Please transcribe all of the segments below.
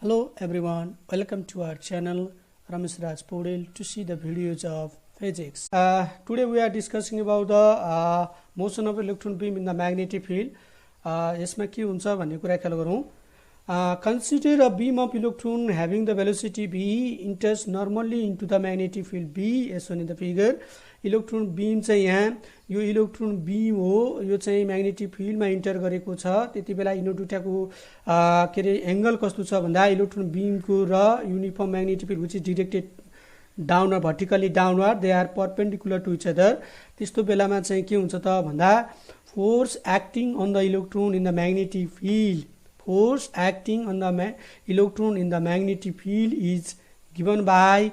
Hello everyone, welcome to our channel Ramesh Raj Podel to see the videos of physics. Today we are discussing about the motion of electron beam in the magnetic field. यसमा के हुन्छ भन्ने कुरा ख्याल गरौँ. Consider a beam of electron having the velocity v enters normally into the magnetic field b as shown in the figure. Electron beam चाहिँ यहाँ यो इलेक्ट्रोन बीम हो, यो चाहिँ म्याग्नेटिक फिल्डमा इन्टर गरेको छ. त्यति बेला यिनीहरू दुईटाको के रे एंगल कस्तो छ भन्दा इलेक्ट्रोन बीमको र uniform magnetic field which is directed downward vertically downward, they are perpendicular to each other. त्यस्तो बेलामा चाहिँ के हुन्छ त भन्दा force acting on the electron in the magnetic field, force acting on the electron in the magnetic field is given by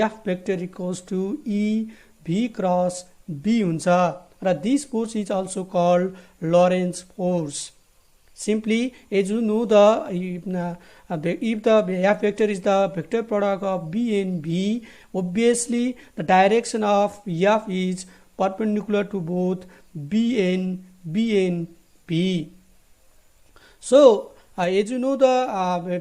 F vector equals to E v cross b huncha ra this force is also called Lorentz force. Simply as you know if the f vector is the vector product of b and b, obviously the direction of f is perpendicular to both b and b. So as you know the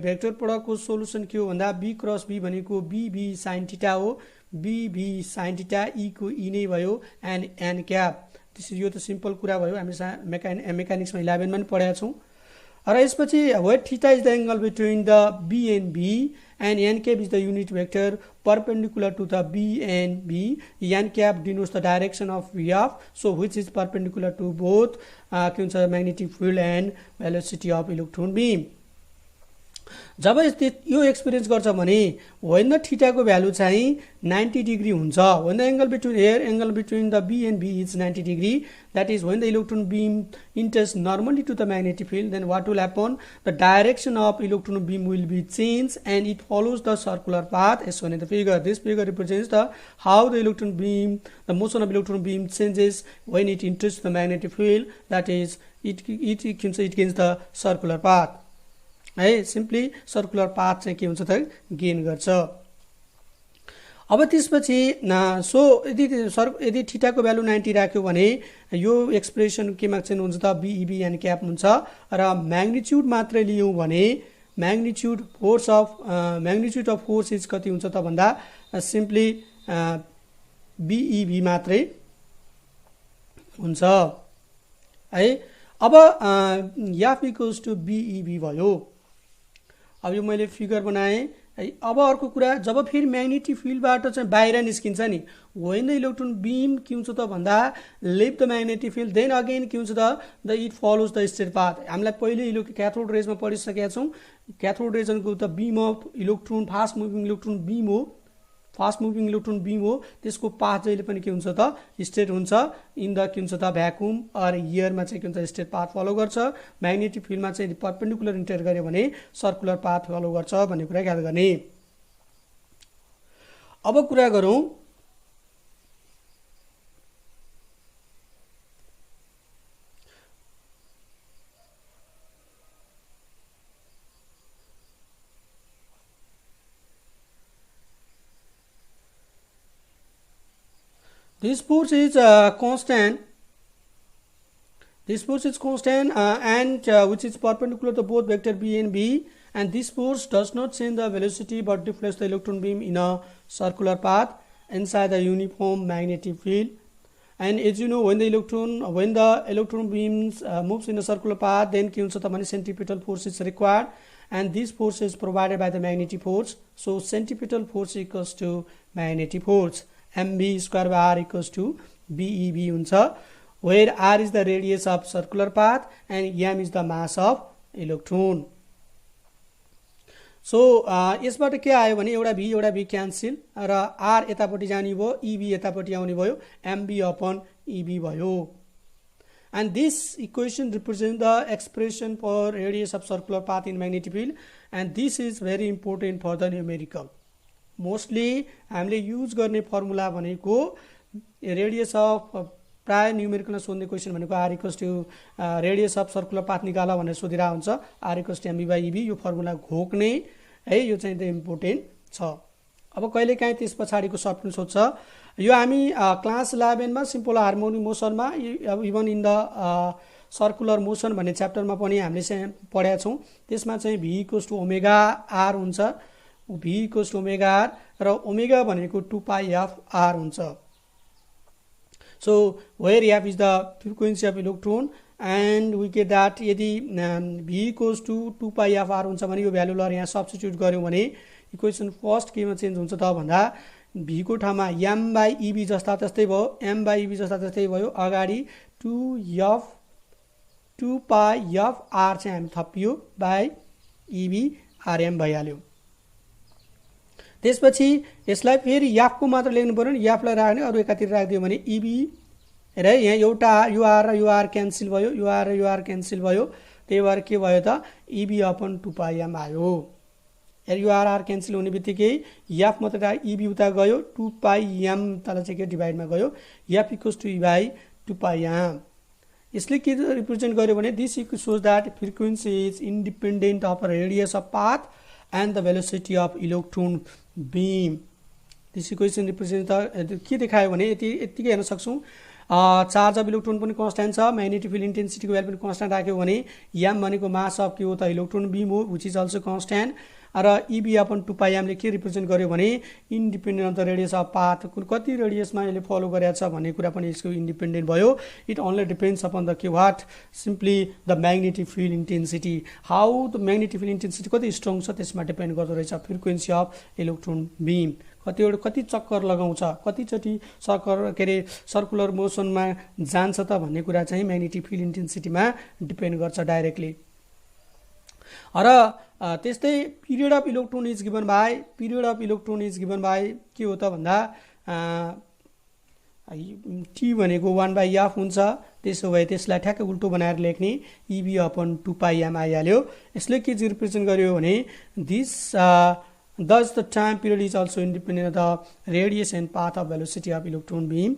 vector product को solution के हो भन्दा b cross b भनेको b sin theta हो, b sin theta e को e नै भयो and n cap. This is यो त सिम्पल कुरा भयो, हामी मेकानिक्समा 11 मा पनि पढाएका छौं. र यसपछि where theta is the angle between the b and b and n cap is the unit vector perpendicular to the b and b. n cap denotes the direction of f, so which is perpendicular to both के हुन्छ magnetic field and velocity of electron beam. जब यो experience गर्छ भने when the theta को value चाहिँ 90 degree हुन्छ, when the angle between the b and b is 90 degree, that is when the electron beam enters normally to the magnetic field, then what will happen? The direction of electron beam will be changed and it follows the circular path as shown in the figure. This figure represents the how the electron beam, the motion of electron beam changes when it enters the magnetic field, that is it gains the circular path. है simply circular path चाहिँ के हुन्छ त gain गर्छ. अब त्यसपछि so यदि थीटाको value 90 राख्यो भने यो एक्सप्रेसन केमा चाहिँ हुन्छ त BEB एन्ड क्याप हुन्छ. र म्याग्निट्युड मात्रै लियौं भने म्याग्निट्युड अफ फोर्स इज कति हुन्छ त भन्दा सिम्पली BEB मात्रै हुन्छ है. अब f इक्वल्स टु BEB भयो. अब यो मैले फिगर बनाएँ. अब अर्को कुरा, जब फेरि म्याग्नेटिक फिल्डबाट चाहिँ बाहिर निस्किन्छ नि, when the electron beam के हुन्छ त भन्दा leave the magnetic field, then again के हुन्छ त it follows the straight path. हामीलाई पहिले क्याथोड रेजमा पढिसकेका छौं. क्याथोड रेजनको त beam of electron fast moving electron beam हो, त्यसको पाथ जहिले पनि के हुन्छ त स्ट्रेट हुन्छ इन द के हुन्छ त भ्याकुम अर एयरमा चाहिँ के हुन्छ स्ट्रेट पाथ फलो गर्छ. म्याग्नेटिक फिल्डमा चाहिँ परपेंडिकुलर इन्टर गर्यो भने सर्कुलर पाथ फलो गर्छ भन्ने कुरा याद गर्ने. अब कुरा गरौं this force is constant. This force is constant and which is perpendicular to both vector b and b, and this force does not change the velocity but deflects the electron beam in a circular path inside the uniform magnetic field. And as you know, when the electron beams moves in a circular path, then के हुन्छ त भने centripetal force is required, and this force is provided by the magnetic force. So centripetal force equals to magnetic force. mv square by r equals to BEB हुन्छ, where r is the radius of circular path and m is the mass of electron. So यसबाट के आयो भने एउटा v cancel र r यतापट्टि जाने भयो, EB यतापट्टि आउने भयो, mb upon EB भयो. And this equation represents the expression for radius of circular path in magnetic field, and this is very important for the numerical. Mostly हामीले युज गर्ने फर्मुला भनेको रेडियस अफ प्राय न्यूमेरिकलमा सोध्ने क्वेशन भनेको r equals to radius of circular path निकाल भनेर सोधिरा हुन्छ. r इक्वल्स टु mv/ev यो फर्मुला घोक्ने है, यो चाहिँ इम्पोर्टेन्ट छ. अब कहिलेकाहीँ त्यस पछाडिको सर्ट पनि सोध्छ. यो हामी क्लास 11 मा सिम्पल हार्मोनिक मोसनमा even in the circular motion भन्ने च्याप्टरमा पनि हामीले चाहिँ पढेका छौँ। त्यसमा चाहिँ v equals to omega R हुन्छ, v equals to omega R र ओमेगा भनेको 2πf_r हुन्छ। So where f is the frequency of electron and we get that यदि v इक्वल्स टु 2πf_r हुन्छ भने यो भ्यालुलाई यहाँ सब्स्टिट्युट गर्यौँ भने इक्वेसन फर्स्ट केमा चेन्ज हुन्छ त भन्दा v को ठाउँमा m/ev जस्ता त्यस्तै भयो, m/ev जस्ता त्यस्तै भयो, अगाडि 2πf_r चाहिँ हामी थपियो बाई ev/rm भइहाल्यो। त्यसपछि यसलाई फेरि याफको मात्र लेख्नु पर्यो नि, याफलाई राख्ने अरू एकातिर राखिदियो भने ev र यहाँ एउटा यो आर र यो आर क्यान्सल भयो, यो आर र यो आर क्यान्सल भयो, त्यही भएर के भयो त ev/2πm आयो। यो आर क्यान्सल हुने बित्तिकै याफ मात्र ev उता गयो, 2πm तल चाहिँ के डिभाइडमा गयो, याफ इक्वल्स टु e/2πm। यसले के रिप्रेजेन्ट गर्यो भने this shows that frequency is independent of radius of path and the velocity of electron beam. This equation represent के देखायो भने यतिकै हेर्न सक्छौँ, चार्ज अफ इलेक्ट्रोन पनि कन्स्ट्यान्ट छ, म्याग्नेटिक फिल्ड इन्टेन्सिटीको भ्यालु पनि कन्स्ट्यान्ट राख्यो भने एम भनेको मास अफ के हो त इलेक्ट्रोन बीम हो, विच इज अल्सो कन्स्ट्यान्ट, र ev/2πm ले के रिप्रेजेन्ट गर्यो भने independent of the radius of path, कति रेडियसमा यसले फलो गरेको छ भन्ने कुरा पनि यसको इन्डिपेन्डेन्ट भयो। It only depends upon the के what simply the magnetic field intensity, how the magnetic field intensity कति स्ट्रङ छ त्यसमा डिपेन्ड गर्दो रहेछ फ्रिक्वेन्सी अफ इलेक्ट्रोन बीम। कति चक्कर लगाउँछ, कतिचोटि सर्कुलर मोसनमा जान्छ त भन्ने कुरा चाहिँ म्याग्नेटिक फिल्ड इन्टेन्सिटीमा डिपेन्ड गर्छ डाइरेक्टली। र त्यस्तै period of electron is given by के हो त भन्दा टी भनेको 1/f हुन्छ, त्यसो भए त्यसलाई ठ्याक्कै उल्टो बनाएर लेख्ने ev/2πm आइहाल्यो। यसले के रिप्रेजेन्ट गर्यो भने this thus the time period is also independent of the radius and path of velocity of electron beam